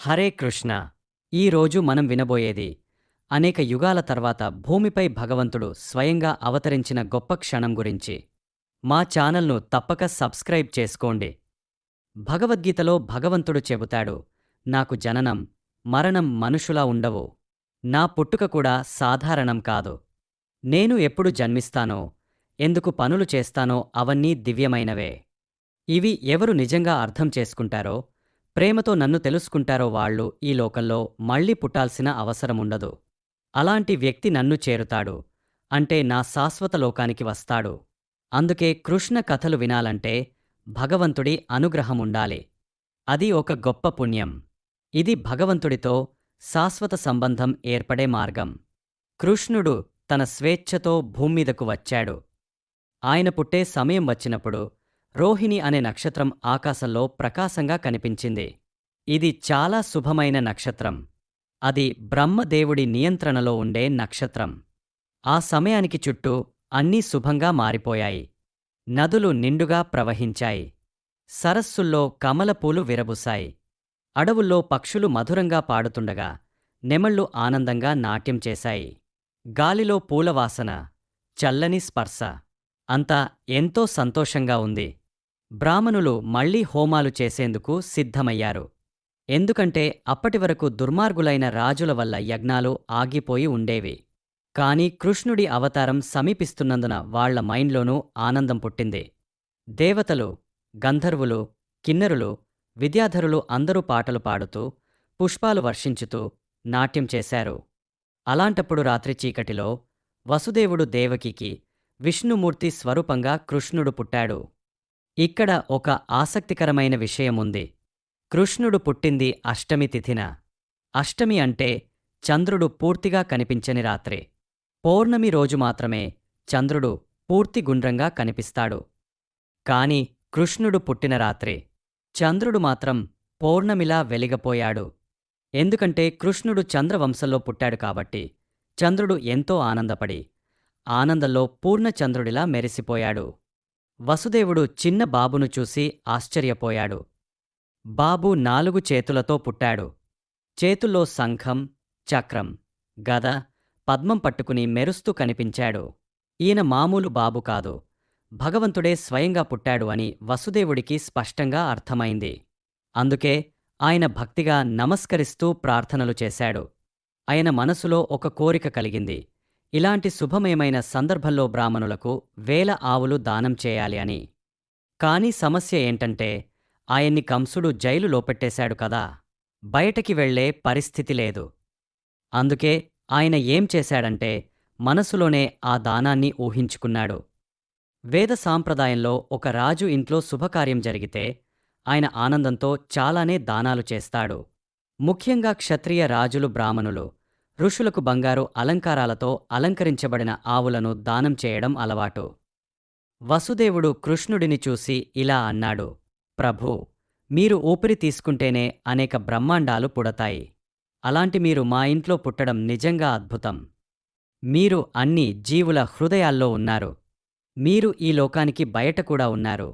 హరే కృష్ణ. ఈరోజు మనం వినబోయేది అనేక యుగాల తర్వాత భూమిపై భగవంతుడు స్వయంగా అవతరించిన గొప్ప క్షణం గురించి. మా ఛానల్ను తప్పక సబ్స్క్రైబ్ చేసుకోండి. భగవద్గీతలో భగవంతుడు చెబుతాడు, నాకు జననం, మరణం మనుషులా ఉండవు. నా పుట్టుక కూడా సాధారణం కాదు. నేను ఎప్పుడు జన్మిస్తానో, ఎందుకు పనులు చేస్తానో అవన్నీ దివ్యమైనవే. ఇవి ఎవరు నిజంగా అర్థం చేసుకుంటారో, ప్రేమతో నన్ను తెలుసుకుంటారో వాళ్ళు ఈ లోకంలో మళ్ళీ పుట్టాల్సిన అవసరముండదు. అలాంటి వ్యక్తి నన్ను చేరుతాడు, అంటే నా శాశ్వత లోకానికి వస్తాడు. అందుకే కృష్ణ కథలు వినాలంటే భగవంతుడి అనుగ్రహముండాలి. అది ఒక గొప్ప పుణ్యం. ఇది భగవంతుడితో శాశ్వత సంబంధం ఏర్పడే మార్గం. కృష్ణుడు తన స్వేచ్ఛతో భూమ్మీదకు వచ్చాడు. ఆయన పుట్టే సమయం వచ్చినప్పుడు రోహిణి అనే నక్షత్రం ఆకాశంలో ప్రకాశంగా కనిపించింది. ఇది చాలా శుభమైన నక్షత్రం. అది బ్రహ్మదేవుడి నియంత్రణలో ఉండే నక్షత్రం. ఆ సమయానికి చుట్టూ అన్నీ శుభంగా మారిపోయాయి. నదులు నిండుగా ప్రవహించాయి. సరస్సుల్లో కమలపూలు విరబూశాయి. అడవుల్లో పక్షులు మధురంగా పాడుతుండగా నెమళ్ళు ఆనందంగా నాట్యం చేశాయి. గాలిలో పూలవాసన, చల్లని స్పర్శ, అంతా ఎంతో సంతోషంగా ఉంది. బ్రాహ్మణులు మళ్లీ హోమాలు చేసేందుకు సిద్ధమయ్యారు. ఎందుకంటే అప్పటివరకు దుర్మార్గులైన రాజుల వల్ల యజ్ఞాలు ఆగిపోయి ఉండేవి. కాని కృష్ణుడి అవతారం సమీపిస్తున్నందున వాళ్ల మైండ్లోనూ ఆనందం పుట్టింది. దేవతలు, గంధర్వులు, కిన్నెరులు, విద్యాధరులు అందరూ పాటలు పాడుతూ, పుష్పాలు వర్షించుతూ నాట్యం చేశారు. అలాంటప్పుడు రాత్రి చీకటిలో వసుదేవుడు దేవకికి విష్ణుమూర్తి స్వరూపంగా కృష్ణుడు పుట్టాడు. ఇక్కడ ఒక ఆసక్తికరమైన విషయముంది. కృష్ణుడు పుట్టింది అష్టమి తిథిన. అష్టమి అంటే చంద్రుడు పూర్తిగా కనిపించని రాత్రి. పౌర్ణమి రోజు మాత్రమే చంద్రుడు పూర్తి గుండ్రంగా కనిపిస్తాడు. కాని కృష్ణుడు పుట్టిన రాత్రి చంద్రుడు మాత్రం పౌర్ణమిలా వెలిగపోయాడు. ఎందుకంటే కృష్ణుడు చంద్రవంశంలో పుట్టాడు కాబట్టి చంద్రుడు ఎంతో ఆనందపడి ఆనందంలో పూర్ణచంద్రుడిలా మెరిసిపోయాడు. వసుదేవుడు చిన్న బాబును చూసి ఆశ్చర్యపోయాడు. బాబు 4 చేతులతో పుట్టాడు. చేతుల్లో శంఖం, చక్రం, గద, పద్మం పట్టుకుని మెరుస్తూ కనిపించాడు. ఈయన మామూలు బాబు కాదు, భగవంతుడే స్వయంగా పుట్టాడు అని వసుదేవుడికి స్పష్టంగా అర్థమైంది. అందుకే ఆయన భక్తిగా నమస్కరిస్తూ ప్రార్థనలు చేశాడు. ఆయన మనసులో ఒక కోరిక కలిగింది. ఇలాంటి శుభమయమైన సందర్భంలో బ్రాహ్మణులకు 1000 ఆవులు దానం చేయాలి అని. కాని సమస్య ఏంటంటే ఆయన్ని కంసుడు జైలులో పెట్టేశాడు కదా, బయటకి వెళ్లే పరిస్థితి లేదు. అందుకే ఆయన ఏం చేశాడంటే మనసులోనే ఆ దానాన్ని ఊహించుకున్నాడు. వేద సాంప్రదాయంలో ఒక రాజు ఇంట్లో శుభకార్యం జరిగితే ఆయన ఆనందంతో చాలానే దానాలు చేస్తాడు. ముఖ్యంగా క్షత్రియ రాజులు, బ్రాహ్మణులు, ఋషులకు బంగారు అలంకారాలతో అలంకరించబడిన ఆవులను దానం చేయడం అలవాటు. వసుదేవుడు కృష్ణుడిని చూసి ఇలా అన్నాడు, ప్రభూ, మీరు ఊపిరి తీసుకుంటేనే అనేక బ్రహ్మాండాలు పుడతాయి. అలాంటి మీరు మా ఇంట్లో పుట్టడం నిజంగా అద్భుతం. మీరు అన్ని జీవుల హృదయాల్లో ఉన్నారు. మీరు ఈ లోకానికి బయట కూడా ఉన్నారు.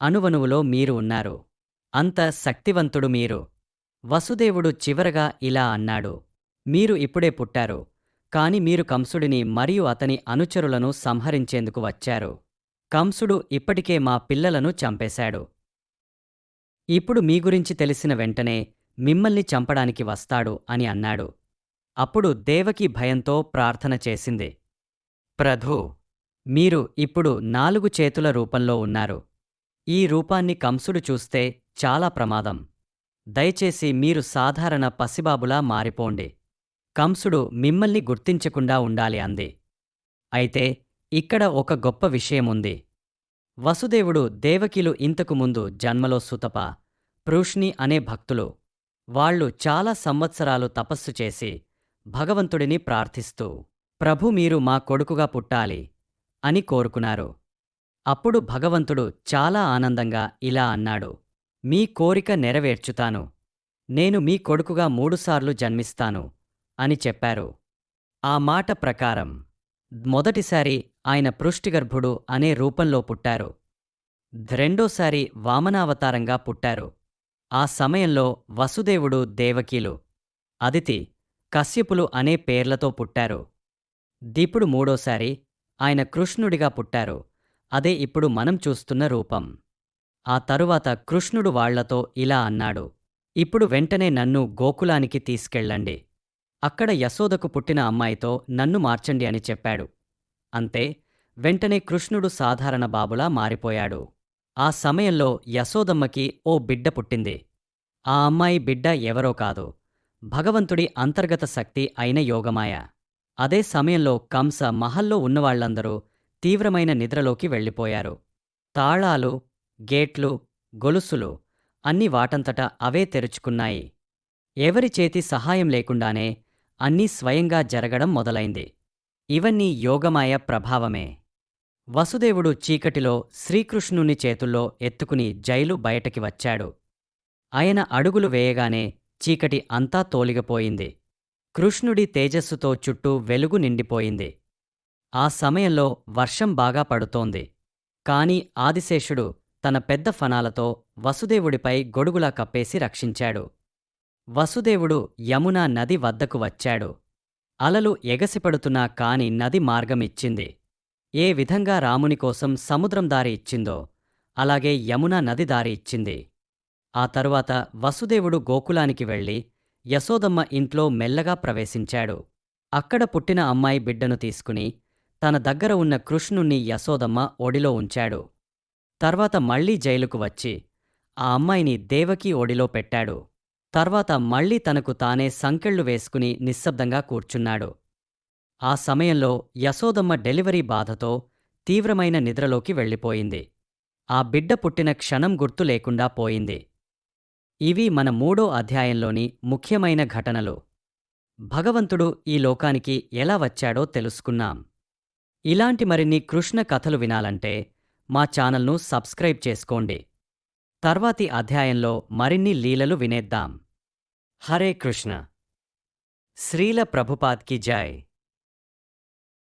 అణువణువులో మీరు ఉన్నారు. అంత శక్తివంతుడు మీరు. వసుదేవుడు చివరగా ఇలా అన్నాడు, మీరు ఇప్పుడే పుట్టారు, కాని మీరు కంసుడిని మరియు అతని అనుచరులను సంహరించేందుకు వచ్చారు. కంసుడు ఇప్పటికే మా పిల్లలను చంపేశాడు. ఇప్పుడు మీ గురించి తెలిసిన వెంటనే మిమ్మల్ని చంపడానికి వస్తాడు అని అన్నాడు. అప్పుడు దేవకి భయంతో ప్రార్థన చేసింది, ప్రభూ, మీరు ఇప్పుడు 4 చేతుల రూపంలో ఉన్నారు. ఈ రూపాన్ని కంసుడు చూస్తే చాలా ప్రమాదం. దయచేసి మీరు సాధారణ పసిబాబులా మారిపోండి. కంసుడు మిమ్మల్ని గుర్తించకుండా ఉండాలి అంది. అయితే ఇక్కడ ఒక గొప్ప విషయముంది. వసుదేవుడు, దేవకిలు ఇంతకు ముందు జన్మలో సుతప, పృష్ణి అనే భక్తులు. వాళ్ళు చాలా సంవత్సరాలు తపస్సు చేసి భగవంతుడిని ప్రార్థిస్తూ, ప్రభు, మీరు మా కొడుకుగా పుట్టాలి అని కోరుకున్నారు. అప్పుడు భగవంతుడు చాలా ఆనందంగా ఇలా అన్నాడు, మీ కోరిక నెరవేర్చుతాను. నేను మీ కొడుకుగా 3 సార్లు జన్మిస్తాను అని చెప్పారు. ఆ మాట ప్రకారం మొదటిసారి ఆయన పృష్టిగర్భుడు అనే రూపంలో పుట్టారు. రెండోసారి వామనావతారంగా పుట్టారు. ఆ సమయంలో వసుదేవుడు, దేవకీలు, అదితి, కశ్యపులు అనే పేర్లతో పుట్టారు. దీపుడు మూడోసారి ఆయన కృష్ణుడిగా పుట్టారు. అదే ఇప్పుడు మనం చూస్తున్న రూపం. ఆ తరువాత కృష్ణుడు వాళ్లతో ఇలా అన్నాడు: ఇప్పుడు వెంటనే నన్ను గోకులానికి తీసుకెళ్ళండి. అక్కడ యశోదకు పుట్టిన అమ్మాయితో నన్ను మార్చండి అని చెప్పాడు. అంతే, వెంటనే కృష్ణుడు సాధారణ బాబులా మారిపోయాడు. ఆ సమయంలో యశోదమ్మకి ఓ బిడ్డ పుట్టింది. ఆ అమ్మాయి బిడ్డ ఎవరో కాదు, భగవంతుడి అంతర్గత శక్తి అయిన యోగమాయ. అదే సమయంలో కంస మహల్లో ఉన్నవాళ్లందరూ తీవ్రమైన నిద్రలోకి వెళ్ళిపోయారు. తాళాలు, గేట్లు, గొలుసులు అన్నీ వాటంతట అవే తెరుచుకున్నాయి. ఎవరి చేతి సహాయం లేకుండానే అన్నీ స్వయంగా జరగడం మొదలైంది. ఇవన్నీ యోగమాయ ప్రభావమే. వసుదేవుడు చీకటిలో శ్రీకృష్ణుని చేతుల్లో ఎత్తుకుని జైలు బయటకి వచ్చాడు. ఆయన అడుగులు వేయగానే చీకటి అంతా తోలిగపోయింది. కృష్ణుడి తేజస్సుతో చుట్టూ వెలుగు నిండిపోయింది. ఆ సమయంలో వర్షం బాగా పడుతోంది. కాని ఆదిశేషుడు తన పెద్ద ఫణాలతో వసుదేవుడిపై గొడుగులా కప్పేసి రక్షించాడు. వసుదేవుడు యమునా నది వద్దకు వచ్చాడు. అలలు ఎగసిపడుతున్నా కాని నది మార్గమిచ్చింది. ఏ విధంగా రాముని కోసం సముద్రం దారి ఇచ్చిందో అలాగే యమునా నది దారి ఇచ్చింది. ఆ తరువాత వసుదేవుడు గోకులానికి వెళ్ళి యశోదమ్మ ఇంట్లో మెల్లగా ప్రవేశించాడు. అక్కడ పుట్టిన అమ్మాయి బిడ్డను తీసుకుని తన దగ్గర ఉన్న కృష్ణుణ్ణి యశోదమ్మ ఒడిలో ఉంచాడు. తర్వాత మళ్లీ జైలుకు వచ్చి ఆ అమ్మాయిని దేవకీ ఒడిలో పెట్టాడు. తర్వాత మళ్లీ తనకు తానే సంకెళ్ళు వేసుకుని నిశ్శబ్దంగా కూర్చున్నాడు. ఆ సమయంలో యశోదమ్మ డెలివరీ బాధతో తీవ్రమైన నిద్రలోకి వెళ్ళిపోయింది. ఆ బిడ్డ పుట్టిన క్షణం గుర్తు లేకుండా పోయింది. ఇవి మన 3వ అధ్యాయంలోని ముఖ్యమైన ఘటనలు. భగవంతుడు ఈ లోకానికి ఎలా వచ్చాడో తెలుసుకున్నాం. ఇలాంటి మరిన్ని కృష్ణ కథలు వినాలంటే మా ఛానల్ను సబ్స్క్రైబ్ చేసుకోండి. తర్వాతి అధ్యాయంలో మరిన్ని లీలలు వినేద్దాం. హరే కృష్ణ. శ్రీల ప్రభుపాద్ కి జై.